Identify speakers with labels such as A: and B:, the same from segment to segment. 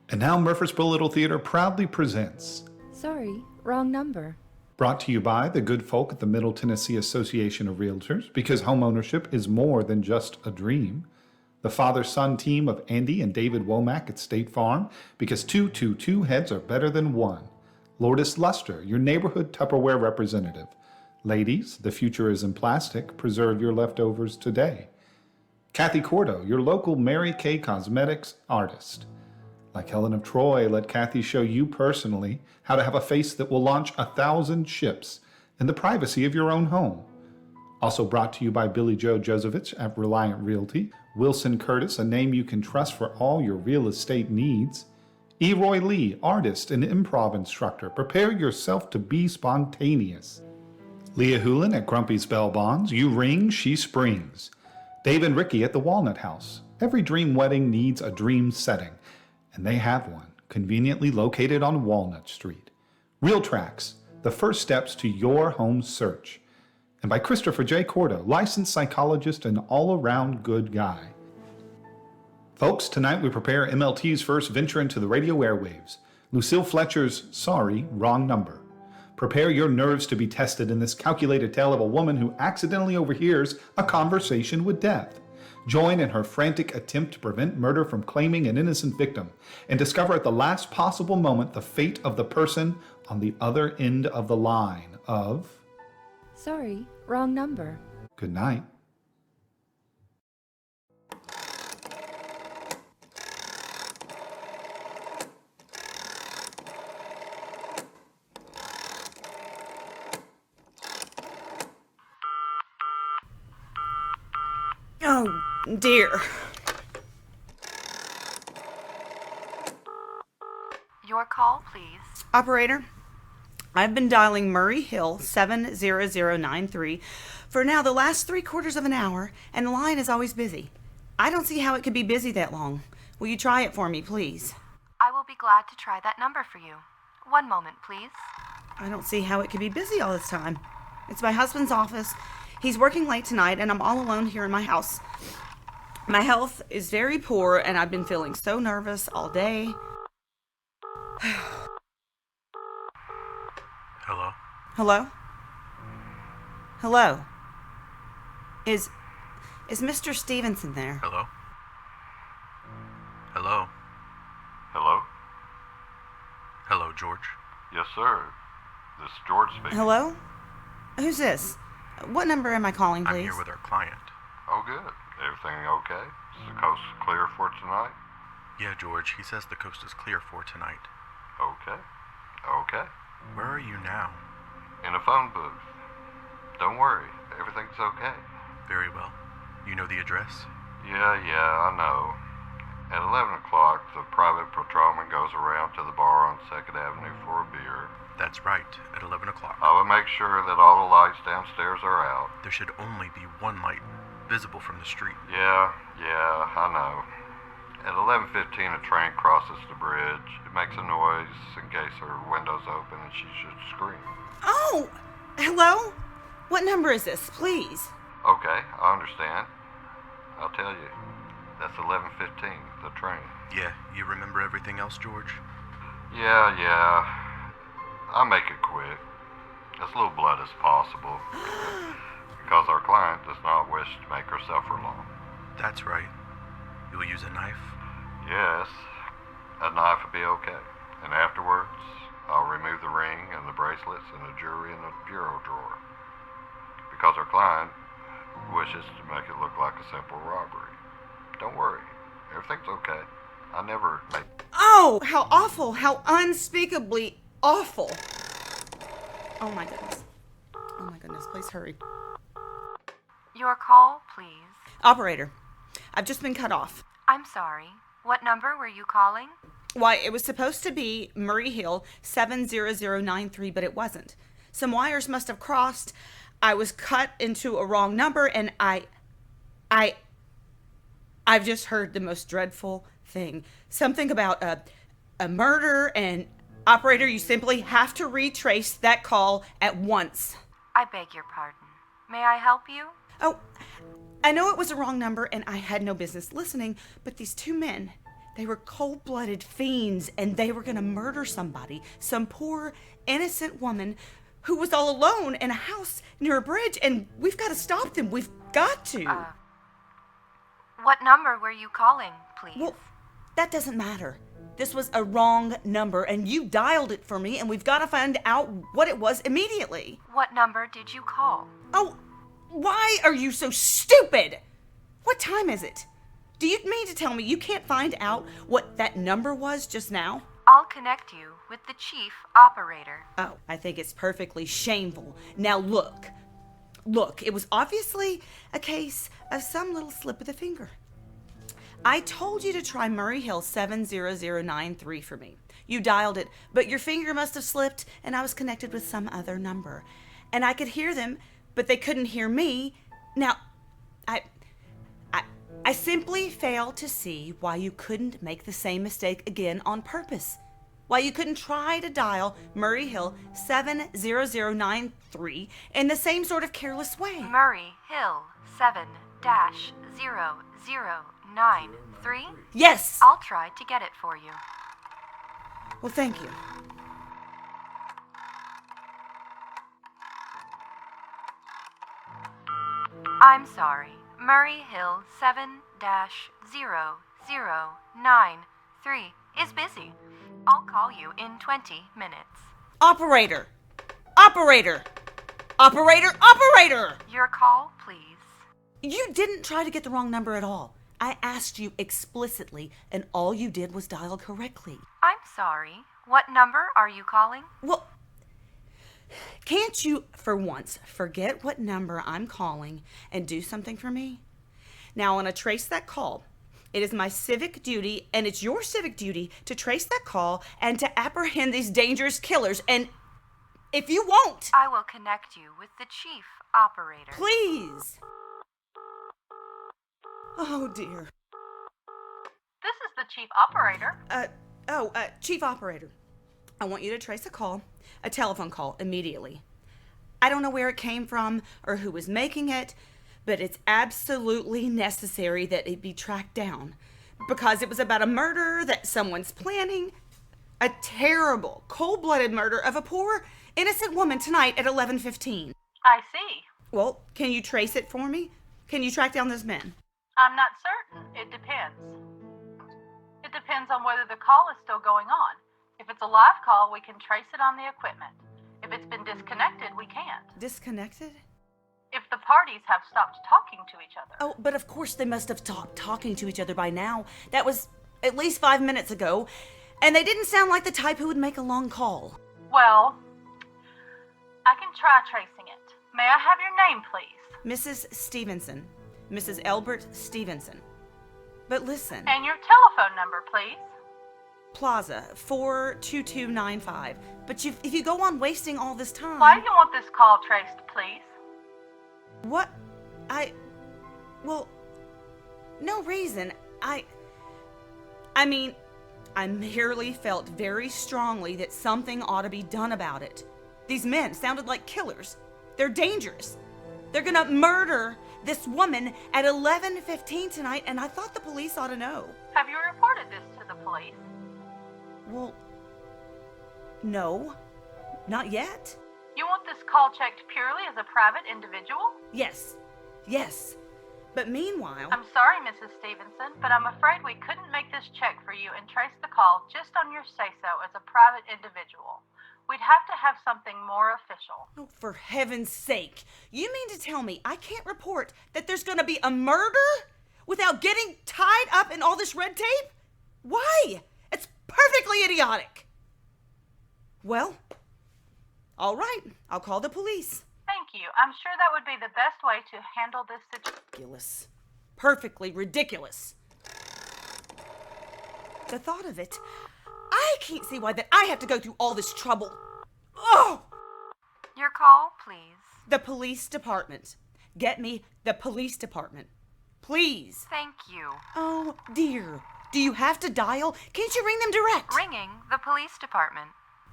A: And now Murfreesboro Little Theater proudly presents.
B: Sorry, wrong number.
A: Brought to you by the good folk at the Middle Tennessee Association of Realtors, because homeownership is more than just a dream. The father-son team of Andy and David Womack at State Farm, because two heads are better than one. Lourdes Luster, your neighborhood Tupperware representative. Ladies, the future is in plastic. Preserve your leftovers today. Kathy Cordo, your local Mary Kay Cosmetics artist. Like Helen of Troy, let Kathy show you personally how to have a face that will launch 1,000 ships in the privacy of your own home. Also brought to you by Billy Joe Josevich at Reliant Realty, Wilson Curtis, a name you can trust for all your real estate needs, Eroy Lee, artist and improv instructor. Prepare yourself to be spontaneous. Leah Hoolan at Grumpy's Bell Bonds, you ring, she springs. Dave and Ricky at the Walnut House. Every dream wedding needs a dream setting, and they have one, conveniently located on Walnut Street. Real Tracks, the first steps to your home search. And by Christopher J. Cordo, licensed psychologist and all-around good guy. Folks, tonight we prepare MLT's first venture into the radio airwaves. Lucille Fletcher's Sorry, Wrong Number. Prepare your nerves to be tested in this calculated tale of a woman who accidentally overhears a conversation with death. Join in her frantic attempt to prevent murder from claiming an innocent victim, and discover at the last possible moment the fate of the person on the other end of the line of...
B: Sorry, wrong number.
A: Good night.
C: Oh, dear.
D: Your call, please.
C: Operator, I've been dialing Murray Hill 70093 for now the last 3/4 of an hour, and the line is always busy. I don't see how it could be busy that long. Will you try it for me, please?
D: I will be glad to try that number for you. One moment, please.
C: I don't see how it could be busy all this time. It's my husband's office. He's working late tonight, and I'm all alone here in my house. My health is very poor, and I've been feeling so nervous all day.
E: Hello?
C: Hello? Hello? Is Mr. Stevenson there?
E: Hello? Hello?
F: Hello?
E: Hello, George?
F: Yes, sir. This is George speaking.
C: Hello? Who's this? What number am I calling,
E: I'm
C: please?
E: here with our client.
F: Oh, good. Everything okay? Is the coast clear for tonight?
E: Yeah, George, he says the coast is clear for tonight.
F: Okay. Okay.
E: Where are you now?
F: In a phone booth. Don't worry. Everything's okay.
E: Very well. You know the address?
F: Yeah, I know. At 11 o'clock, the private patrolman goes around to the bar on 2nd Avenue for a beer.
E: That's right, at 11 o'clock.
F: I will make sure that all the lights downstairs are out.
E: There should only be one light visible from the street.
F: Yeah, I know. At 11:15, a train crosses the bridge. It makes a noise in case her window's open and she should scream.
C: Oh! Hello? What number is this, please?
F: Okay, I understand. I'll tell you. That's 11:15, the train.
E: Yeah, you remember everything else, George?
F: Yeah. I'll make it quick. As little blood as possible. Because our client does not wish to make her suffer long.
E: That's right. You'll use a knife?
F: Yes, a knife would be okay. And afterwards, I'll remove the ring and the bracelets and the jewelry in the bureau drawer. Because our client wishes to make it look like a simple robbery. Don't worry, everything's okay. I never make...
C: Oh, how awful, how unspeakably awful. Oh my goodness, please hurry.
D: Your call, please.
C: Operator, I've just been cut off.
D: I'm sorry. What number were you calling?
C: Why, it was supposed to be Murray Hill 70093, but it wasn't. Some wires must have crossed. I was cut into a wrong number, and I've just heard the most dreadful thing. Something about a murder, and operator, you simply have to retrace that call at once.
D: I beg your pardon. May I help you?
C: Oh, I know it was a wrong number and I had no business listening, but these two men, They were cold-blooded fiends, and they were going to murder somebody, some poor, innocent woman who was all alone in a house near a bridge, and we've got to stop them. We've got to.
D: What number were you calling, please?
C: Well, that doesn't matter. This was a wrong number, and you dialed it for me, and we've got to find out what it was immediately.
D: What number did you call?
C: Oh, why are you so stupid? What time is it? Do you mean to tell me you can't find out what that number was just now?
D: I'll connect you with the chief operator.
C: Oh, I think it's perfectly shameful. Now look, it was obviously a case of some little slip of the finger. I told you to try Murray Hill 70093 for me. You dialed it, but your finger must have slipped and I was connected with some other number. And I could hear them, but they couldn't hear me. Now, I simply fail to see why you couldn't make the same mistake again on purpose. Why you couldn't try to dial Murray Hill 70093 in the same sort of careless way.
D: Murray Hill 7-0093?
C: Yes!
D: I'll try to get it for you.
C: Well, thank you.
D: I'm sorry. Murray Hill 7-0093 is busy. I'll call you in 20 minutes.
C: Operator! Operator! Operator! Operator!
D: Your call, please.
C: You didn't try to get the wrong number at all. I asked you explicitly, and all you did was dial correctly.
D: I'm sorry. What number are you calling?
C: Well, can't you, for once, forget what number I'm calling and do something for me? Now, I want to trace that call. It is my civic duty, and it's your civic duty to trace that call and to apprehend these dangerous killers. And if you won't,
D: I will connect you with the chief operator.
C: please. Oh, dear.
G: This is the chief operator.
C: Chief operator, I want you to trace a telephone call immediately. I don't know where it came from or who was making it, but it's absolutely necessary that it be tracked down because it was about a murder that someone's planning. A terrible, cold-blooded murder of a poor, innocent woman tonight at 11:15.
G: I see.
C: Well, can you trace it for me? Can you track down those men?
G: I'm not certain. It depends. It depends on whether the call is still going on. If it's a live call, we can trace it on the equipment. If it's been disconnected, we can't.
C: Disconnected?
G: If the parties have stopped talking to each other.
C: Oh, but of course they must have stopped talking to each other by now. That was at least 5 minutes ago. And they didn't sound like the type who would make a long call.
G: Well, I can try tracing it. May I have your name, please?
C: Mrs. Stevenson. Mrs. Elbert Stevenson. But listen.
G: And your telephone number, please?
C: Plaza 42295. But if you go on wasting all this time.
G: Why do you want this call traced, please?
C: What? Well, no reason. I mean, I merely felt very strongly that something ought to be done about it. These men sounded like killers. They're dangerous. They're gonna murder this woman at 11:15 tonight, and I thought the police ought to know.
G: Have you reported this to the police?
C: Well, no, not yet.
G: You want this call checked purely as a private individual?
C: Yes. But meanwhile,
G: I'm sorry, Mrs. Stevenson, but I'm afraid we couldn't make this check for you and trace the call just on your say-so as a private individual. We'd have to have something more official.
C: oh, for heaven's sake, you mean to tell me I can't report that there's gonna be a murder without getting tied up in all this red tape? Why? It's perfectly idiotic. Well, all right, I'll call the police.
G: Thank you. I'm sure that would be the best way to handle this situation.
C: Ridiculous. Perfectly ridiculous. The thought of it, I can't see why that I have to go through all this trouble. Oh!
D: Your call, please.
C: The police department. Get me the police department. Please.
D: Thank you.
C: Oh, dear. Do you have to dial? Can't you ring them direct?
D: Ringing the police department.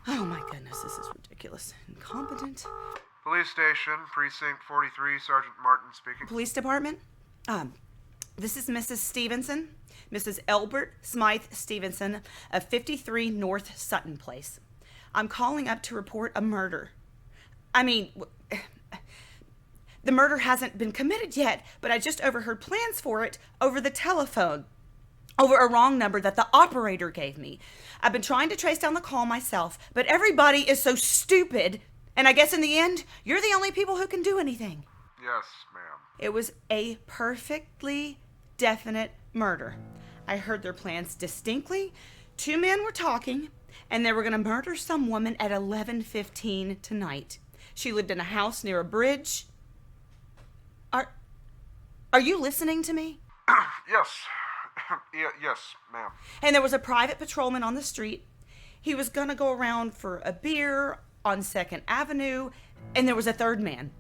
C: Oh, my goodness, this is ridiculous. Incompetent.
H: Police station, precinct 43, Sergeant Martin speaking.
C: Police department? This is Mrs. Stevenson, Mrs. Elbert Smythe Stevenson of 53 North Sutton Place. I'm calling up to report a murder. The murder hasn't been committed yet, but I just overheard plans for it over the telephone, over a wrong number that the operator gave me. I've been trying to trace down the call myself, but everybody is so stupid, and I guess in the end, you're the only people who can do anything.
F: Yes, ma'am.
C: It was a perfectly definite murder. I heard their plans distinctly. 2 men were talking, and they were going to murder some woman at 11:15 tonight. She lived in a house near a bridge. Are you listening to me?
F: Yes. Yes, ma'am.
C: And there was a private patrolman on the street. He was going to go around for a beer on 2nd Avenue, and there was a third man,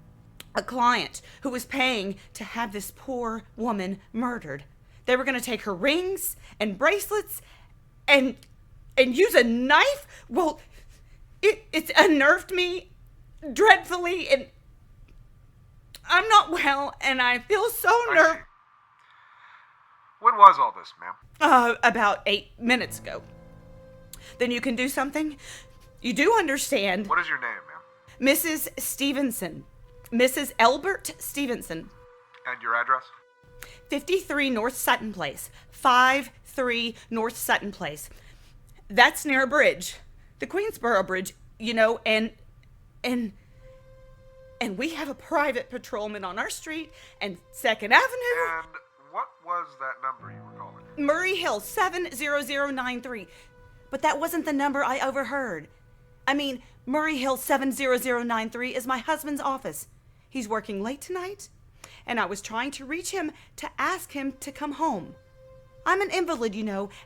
C: a client, who was paying to have this poor woman murdered. They were going to take her rings and bracelets and use a knife. Well, it's unnerved me dreadfully, and I'm not well, and I feel so nervous.
F: When was all this, ma'am?
C: About 8 minutes ago. Then you can do something? You do understand.
F: What is your name, ma'am?
C: Mrs. Stevenson. Mrs. Elbert Stevenson.
F: And your address?
C: 53 North Sutton Place. 53 North Sutton Place. That's near a bridge. The Queensboro Bridge, and we have a private patrolman on our street and 2nd Avenue.
F: And what was that number you were calling?
C: Murray Hill 70093. But that wasn't the number I overheard. Murray Hill 70093 is my husband's office. He's working late tonight, and I was trying to reach him to ask him to come home. I'm an invalid,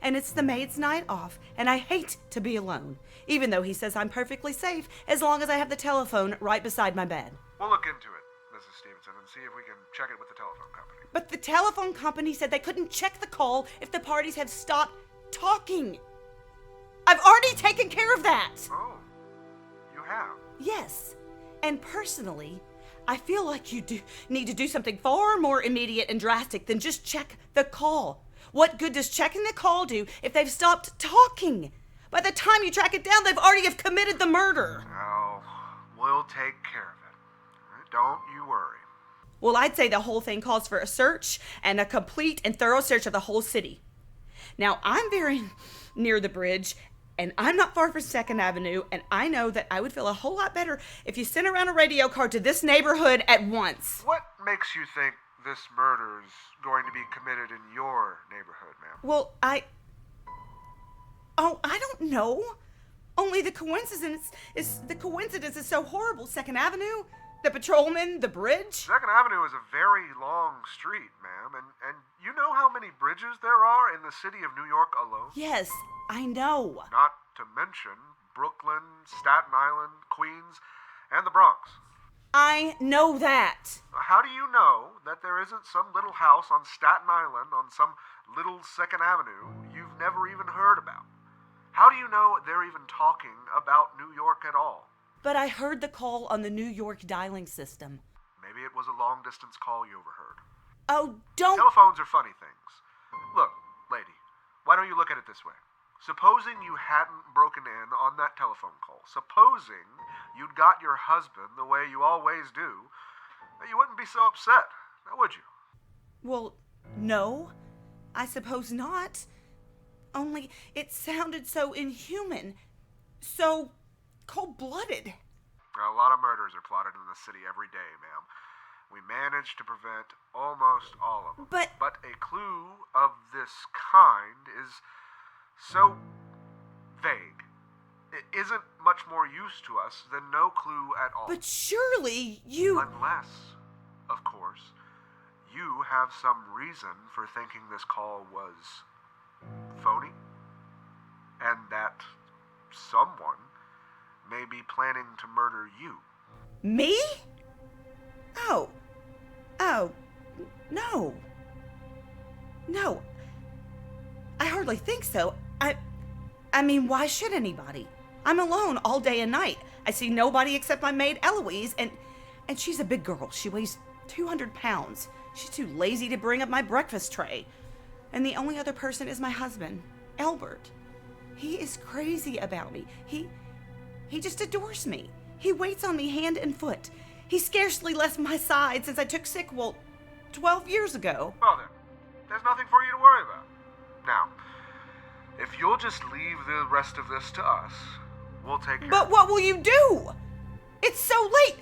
C: and it's the maid's night off, and I hate to be alone, even though he says I'm perfectly safe as long as I have the telephone right beside my bed.
F: We'll look into it, Mrs. Stevenson, and see if we can check it with the telephone company.
C: But the telephone company said they couldn't check the call if the parties have stopped talking. I've already taken care of that.
F: Oh, you have?
C: Yes, and personally, I feel like you need to do something far more immediate and drastic than just check the call. What good does checking the call do if they've stopped talking? By the time you track it down, they've already have committed the murder.
F: Oh, we'll take care of it. Don't you worry.
C: Well, I'd say the whole thing calls for a search and a complete and thorough search of the whole city. Now, I'm very near the bridge, and I'm not far from 2nd Avenue, and I know that I would feel a whole lot better if you sent around a radio card to this neighborhood at once.
F: What makes you think this murder's going to be committed in your neighborhood, ma'am?
C: Well, I don't know. Only the coincidence is so horrible. 2nd Avenue, the patrolman, the bridge.
F: 2nd Avenue is a very long street, ma'am, and you know how many bridges there are in the city of New York alone?
C: Yes, I know.
F: Not to mention Brooklyn, Staten Island, Queens, and the Bronx.
C: I know that.
F: How do you know that there isn't some little house on Staten Island on some little 2nd Avenue you've never even heard about? How do you know they're even talking about New York at all?
C: But I heard the call on the New York dialing system.
F: Maybe it was a long-distance call you overheard.
C: Oh, don't...
F: Telephones are funny things. Look, lady, why don't you look at it this way? Supposing you hadn't broken in on that telephone call, supposing you'd got your husband the way you always do, you wouldn't be so upset, now would you?
C: Well, no, I suppose not. Only it sounded so inhuman, so cold-blooded.
F: A lot of murders are plotted in the city every day, ma'am. We managed to prevent almost all of them. But a clue of this kind is so vague. It isn't much more use to us than no clue at all.
C: But surely you...
F: Unless, of course, you have some reason for thinking this call was phony, and that someone may be planning to murder you.
C: Me? Oh, no. No, I hardly think so. I mean, why should anybody? I'm alone all day and night. I see nobody except my maid Eloise, and she's a big girl. She weighs 200 pounds. She's too lazy to bring up my breakfast tray. And the only other person is my husband, Albert. He is crazy about me. He just adores me. He waits on me hand and foot. He scarcely left my side since I took sick, 12 years ago.
H: Well then, there's nothing for you to worry about. Now, if you'll just leave the rest of this to us, we'll take care
C: But
H: of it.
C: what will you do? It's so late.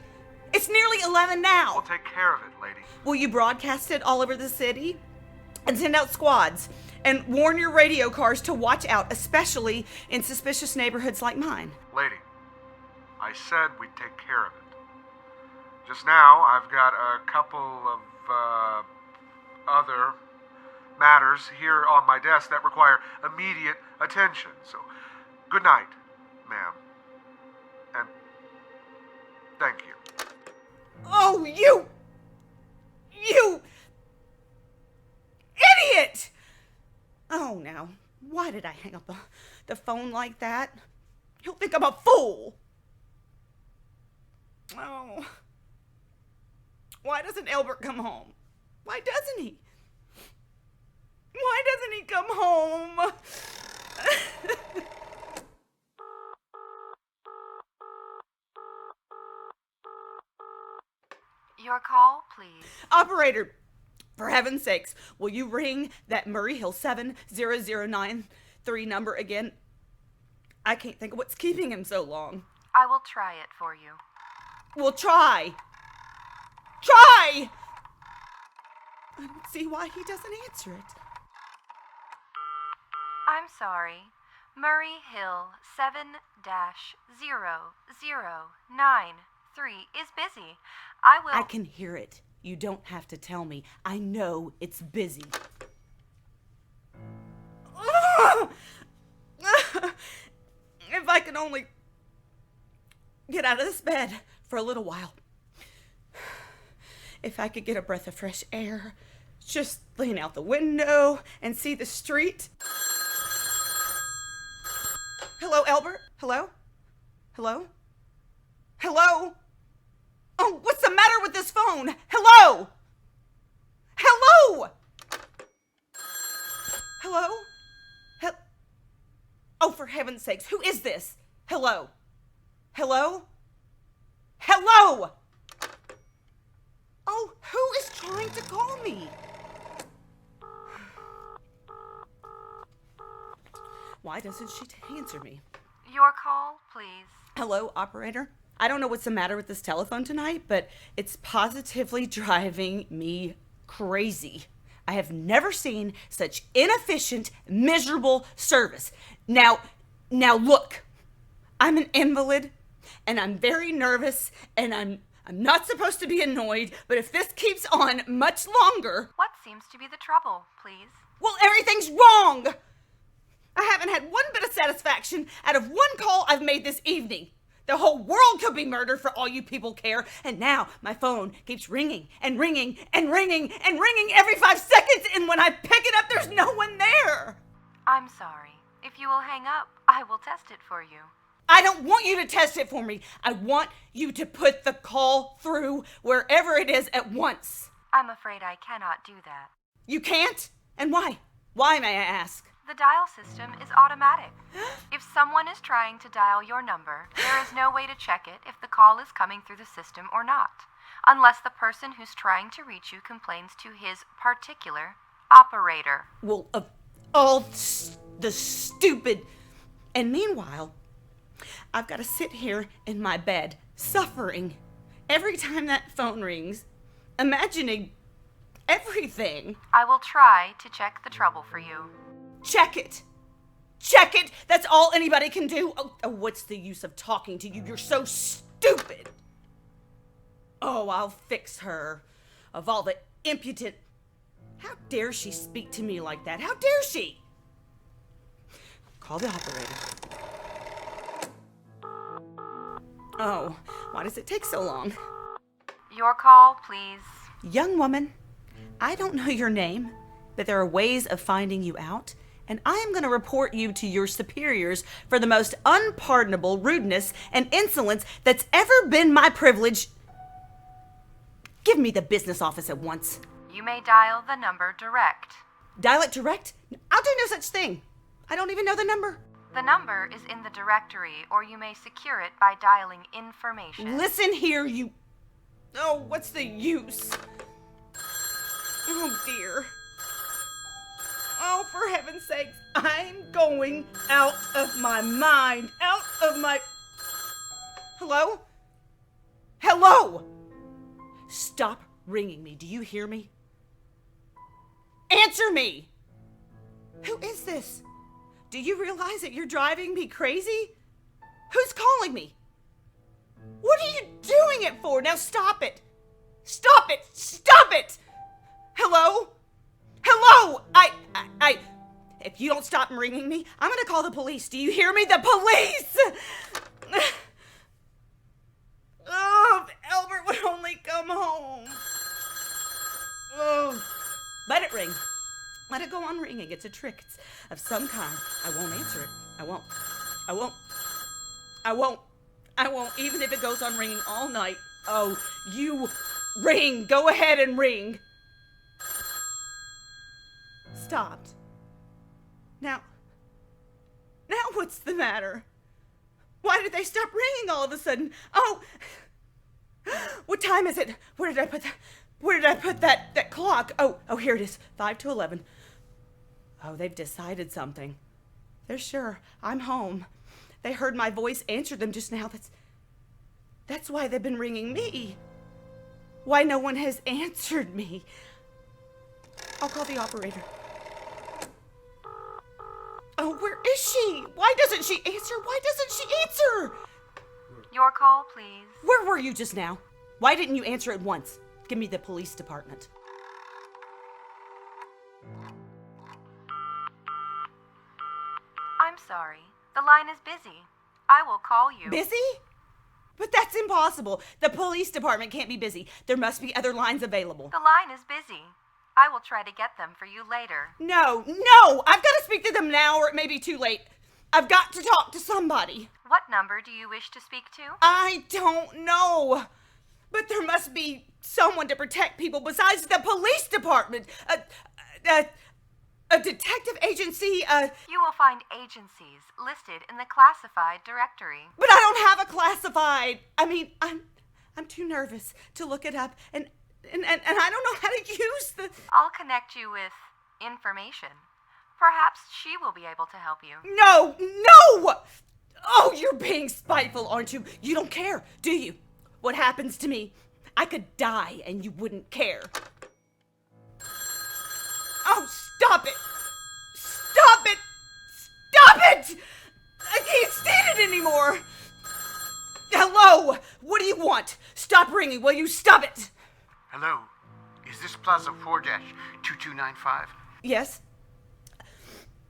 C: It's nearly 11 now.
H: We'll take care of it, lady.
C: Will you broadcast it all over the city? And send out squads? And warn your radio cars to watch out, especially in suspicious neighborhoods like mine?
H: Lady, I said we'd take care of it. Just now, I've got a couple of, other matters here on my desk that require immediate attention. So, good night, ma'am. And thank you.
C: Oh, you idiot! Oh, now, why did I hang up the phone like that? He'll think I'm a fool. Oh. Why doesn't Albert come home? Why doesn't he? Why doesn't he come home?
D: Your call, please.
C: Operator, for heaven's sakes, will you ring that Murray Hill 70093 number again? I can't think of what's keeping him so long.
D: I will try it for you.
C: Well, try. Try! I don't see why he doesn't answer it.
D: I'm sorry. Murray Hill 7-0093 is busy. I will.
C: I can hear it. You don't have to tell me. I know it's busy. If I could only get out of this bed for a little while. If I could get a breath of fresh air, just lean out the window and see the street. Hello, Albert? Hello? Hello? Hello? Oh, what's the matter with this phone? Hello? Hello? Hello? Oh, for heaven's sakes, who is this? Hello? Hello? Hello? Oh, who is trying to call me? Why doesn't she answer me?
D: Your call, please.
C: Hello, operator? I don't know what's the matter with this telephone tonight, but it's positively driving me crazy. I have never seen such inefficient, miserable service. Now look, I'm an invalid, and I'm very nervous, and I'm not supposed to be annoyed, but if this keeps on much longer...
D: What seems to be the trouble, please?
C: Well, everything's wrong! I haven't had one bit of satisfaction out of one call I've made this evening. The whole world could be murdered for all you people care, and now my phone keeps ringing and ringing and ringing and ringing every 5 seconds, and when I pick it up, there's no one there.
D: I'm sorry. If you will hang up, I will test it for you.
C: I don't want you to test it for me. I want you to put the call through wherever it is at once.
D: I'm afraid I cannot do that.
C: You can't? And why? Why, may I ask?
D: The dial system is automatic. If someone is trying to dial your number, there is no way to check it if the call is coming through the system or not, unless the person who's trying to reach you complains to his particular operator.
C: Well, of all the stupid... And meanwhile, I've got to sit here in my bed, suffering, every time that phone rings, imagining everything.
D: I will try to check the trouble for you.
C: Check it! Check it! That's all anybody can do! Oh, what's the use of talking to you? You're so stupid! Oh, I'll fix her. Of all the impudent... How dare she speak to me like that? How dare she? Call the operator. Oh, why does it take so long?
D: Your call, please.
C: Young woman, I don't know your name, but there are ways of finding you out, and I am going to report you to your superiors for the most unpardonable rudeness and insolence that's ever been my privilege. Give me the business office at once.
D: You may dial the number direct.
C: Dial it direct? I'll do no such thing. I don't even know the number.
D: The number is in the directory, or you may secure it by dialing information.
C: Listen here, you... Oh, what's the use? Oh, dear. Oh, for heaven's sakes, I'm going out of my mind. Out of my... Hello? Hello? Stop ringing me. Do you hear me? Answer me! Who is this? Do you realize that you're driving me crazy? Who's calling me? What are you doing it for? Now stop it! Stop it! Stop it! Hello? Hello! If you don't stop ringing me, I'm gonna call the police. Do you hear me? The police! Oh, if Albert would only come home. Oh, let it ring. Let it go on ringing. It's a trick. It's of some kind. I won't answer it. I won't. I won't. I won't. I won't, even if it goes on ringing all night. Oh, you ring. Go ahead and ring. Stopped. Now what's the matter? Why did they stop ringing all of a sudden? Oh, what time is it? Where did I put that clock? Oh, here it is. 5 to 11. Oh, they've decided something. They're sure I'm home. They heard my voice answer them just now. That's why they've been ringing me. Why no one has answered me. I'll call the operator. Oh, where is she? Why doesn't she answer? Why doesn't she answer?
D: Your call, please.
C: Where were you just now? Why didn't you answer at once? Give me the police department.
D: I'm sorry. The line is busy. I will call you.
C: Busy? But that's impossible. The police department can't be busy. There must be other lines available.
D: The line is busy. I will try to get them for you later.
C: No! I've got to speak to them now or it may be too late. I've got to talk to somebody.
D: What number do you wish to speak to?
C: I don't know. But there must be someone to protect people besides the police department. A detective agency,
D: You will find agencies listed in the classified directory.
C: But I don't have a classified. I mean, I'm too nervous to look it up, and I don't know how to use the...
D: I'll connect you with information. Perhaps she will be able to help you.
C: No! Oh, you're being spiteful, aren't you? You don't care, do you? What happens to me? I could die and you wouldn't care. Oh, stop it! Stop it! Stop it! I can't stand it anymore! Hello? What do you want? Stop ringing, will you? Stop it!
I: Hello, is this Plaza 4-2295?
C: Yes?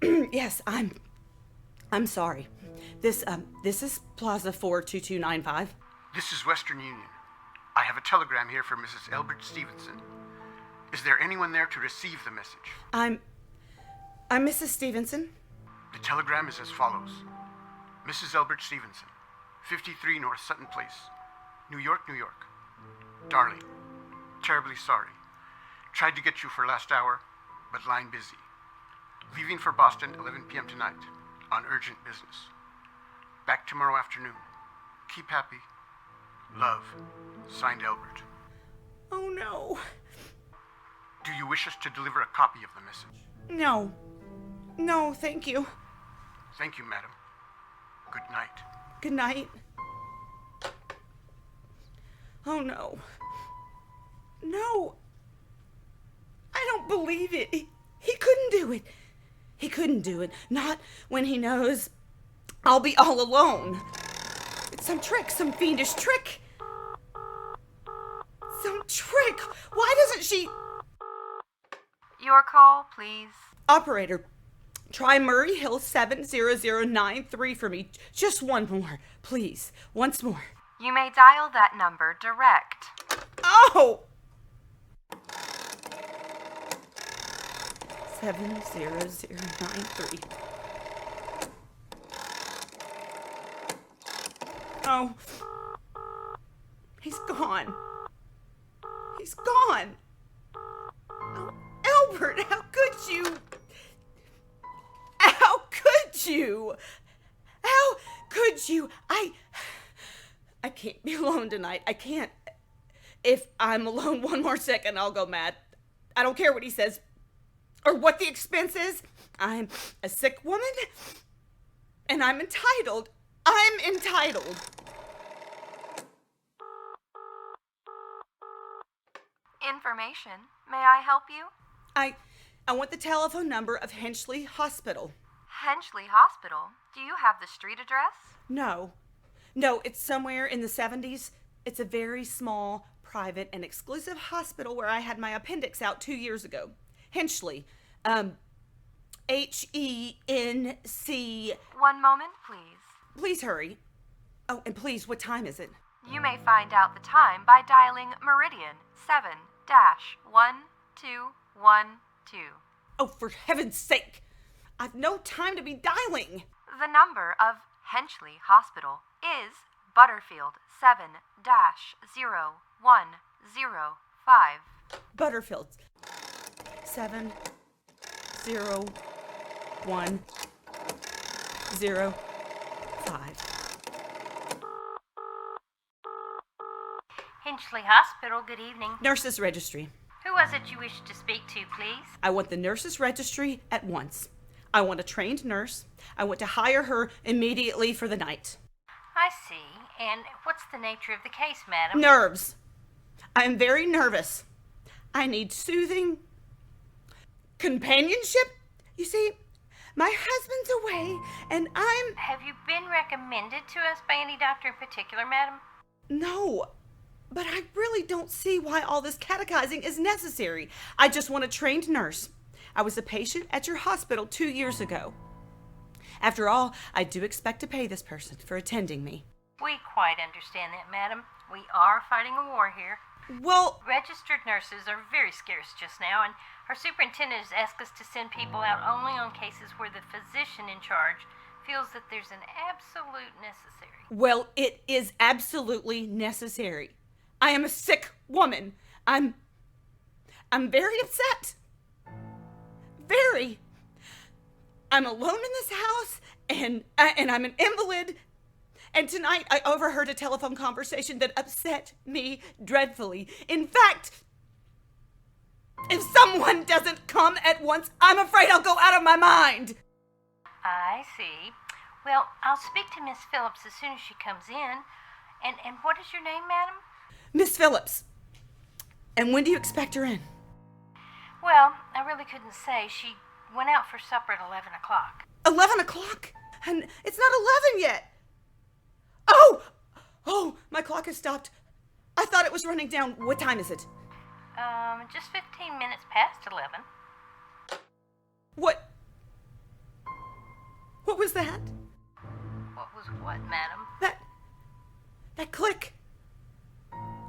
C: Yes, I'm sorry. This is Plaza 42295.
I: This is Western Union. I have a telegram here for Mrs. Elbert Stevenson. Is there anyone there to receive the message?
C: I'm Mrs. Stevenson.
I: The telegram is as follows. Mrs. Elbert Stevenson, 53 North Sutton Place, New York, New York. Darling, terribly sorry. Tried to get you for last hour, but line busy. Leaving for Boston 11 p.m. tonight on urgent business. Back tomorrow afternoon. Keep happy. Love. Signed, Elbert.
C: Oh no.
I: Do you wish us to deliver a copy of the message?
C: No, thank you.
I: Thank you, madam. Good night.
C: Good night. Oh no. No. I don't believe it. He couldn't do it. He couldn't do it. Not when he knows I'll be all alone. It's some trick, some fiendish trick. Some trick. Why doesn't she...
D: Your call, please.
C: Operator, try Murray Hill 70093 for me. Just one more, please. Once more.
D: You may dial that number direct.
C: Oh! 70093. Oh. He's gone. He's gone. Albert, how could you? How could you? How could you? I can't be alone tonight. I can't. If I'm alone one more second, I'll go mad. I don't care what he says or what the expense is. I'm a sick woman, and I'm entitled. I'm entitled.
D: Information. May I help you?
C: I want the telephone number of Henchley Hospital.
D: Henchley Hospital. Do you have the street address?
C: No, it's somewhere in the 70s. It's a very small, private, and exclusive hospital where I had my appendix out 2 years ago. Henchley. Henc.
D: 1 moment, please.
C: Please hurry. Oh, and please, what time is it?
D: You may find out the time by dialing Meridian 7-1212.
C: Oh, for heaven's sake! I've no time to be dialing.
D: The number of Henchley Hospital is Butterfield 7-0105.
C: Butterfield. 70105.
J: Hinchley Hospital, good evening.
C: Nurses Registry.
J: Who was it you wished to speak to, please?
C: I want the nurses registry at once. I want a trained nurse. I want to hire her immediately for the night.
J: I see. And what's the nature of the case, madam?
C: Nerves. I am very nervous. I need soothing companionship. You see, my husband's away and I'm...
J: Have you been recommended to us by any doctor in particular, madam?
C: No, but I really don't see why all this catechizing is necessary. I just want a trained nurse. I was a patient at your hospital 2 years ago. After all, I do expect to pay this person for attending me.
J: We quite understand that, madam. We are fighting a war here.
C: Well,
J: registered nurses are very scarce just now, and our superintendent has asked us to send people out only on cases where the physician in charge feels that there's an absolute necessary.
C: Well, it is absolutely necessary. I am a sick woman. I'm very upset. Very. I'm alone in this house, and I'm an invalid. And tonight I overheard a telephone conversation that upset me dreadfully. In fact, if someone doesn't come at once, I'm afraid I'll go out of my mind.
J: I see. Well, I'll speak to Miss Phillips as soon as she comes in. And what is your name, madam?
C: Miss Phillips. And when do you expect her in?
J: Well, I really couldn't say. She went out for supper at 11 o'clock.
C: 11 o'clock? And it's not 11 yet. Oh, my clock has stopped. I thought it was running down. What time is it?
J: Just 15 minutes past 11.
C: What was that?
J: What was what, madam?
C: That click.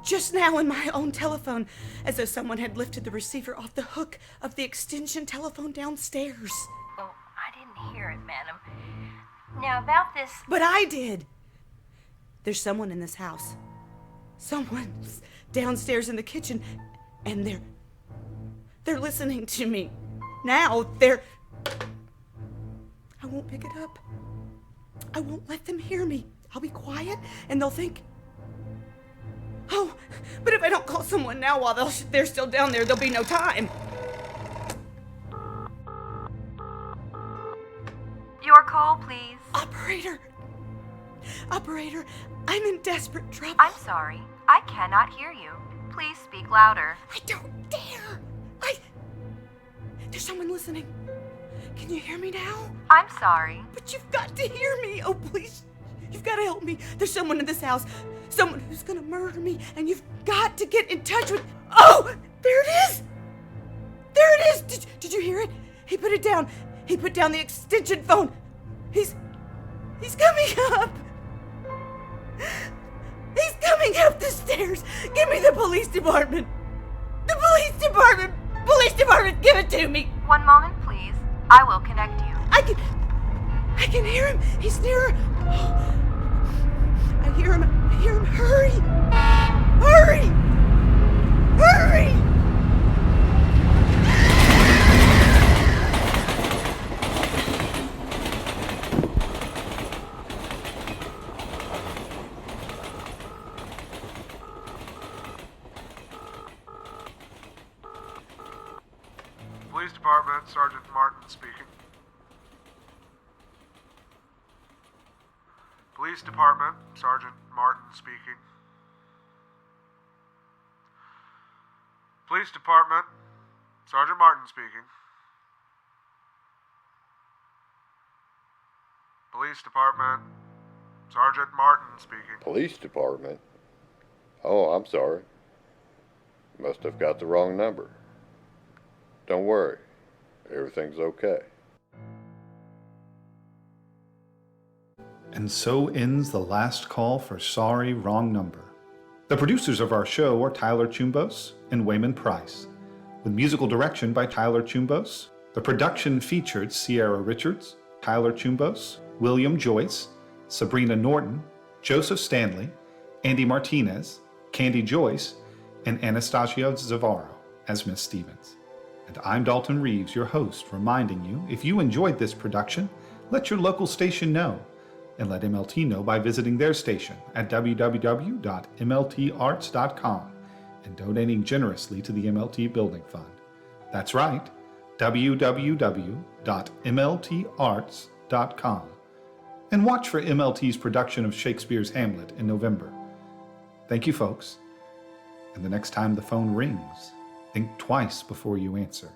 C: Just now in my own telephone, as though someone had lifted the receiver off the hook of the extension telephone downstairs.
J: Well, I didn't hear it, madam. Now, about this...
C: But I did. There's someone in this house. Someone's downstairs in the kitchen, and they're listening to me. Now, I won't pick it up. I won't let them hear me. I'll be quiet, and they'll think... Oh, but if I don't call someone now while they're still down there, there'll be no time.
D: Your call, please.
C: Operator, I'm in desperate trouble.
D: I'm sorry. I cannot hear you. Please speak louder.
C: I don't dare. There's someone listening. Can you hear me now?
D: I'm sorry.
C: But you've got to hear me. Oh, please. You've got to help me. There's someone in this house. Someone who's gonna murder me, and you've got to get in touch with... Oh! There it is! There it is! Did you hear it? He put it down. He put down the extension phone. He's coming up. He's coming up the stairs. Give me the police department. The police department. Police department, give it to me.
D: 1 moment, please. I will connect you.
C: I can hear him. He's nearer. I hear him. Hurry! Hurry! Hurry!
H: Police Department, Sergeant Martin speaking. Police Department, Sergeant Martin speaking. Police Department, Sergeant Martin speaking.
F: Police department? Oh, I'm sorry. Must have got the wrong number. Don't worry. Everything's okay.
A: And so ends the last call for Sorry, Wrong Number. The producers of our show are Tyler Chumbos and Wayman Price, with musical direction by Tyler Chumbos. The production featured Sierra Richards, Tyler Chumbos, William Joyce, Sabrina Norton, Joseph Stanley, Andy Martinez, Candy Joyce, and Anastasia Zavarro as Miss Stevens. And I'm Dalton Reeves, your host, reminding you, if you enjoyed this production, let your local station know, and let MLT know by visiting their station at www.mltarts.com and donating generously to the MLT Building Fund. That's right, www.mltarts.com. And watch for MLT's production of Shakespeare's Hamlet in November. Thank you, folks. And the next time the phone rings, think twice before you answer.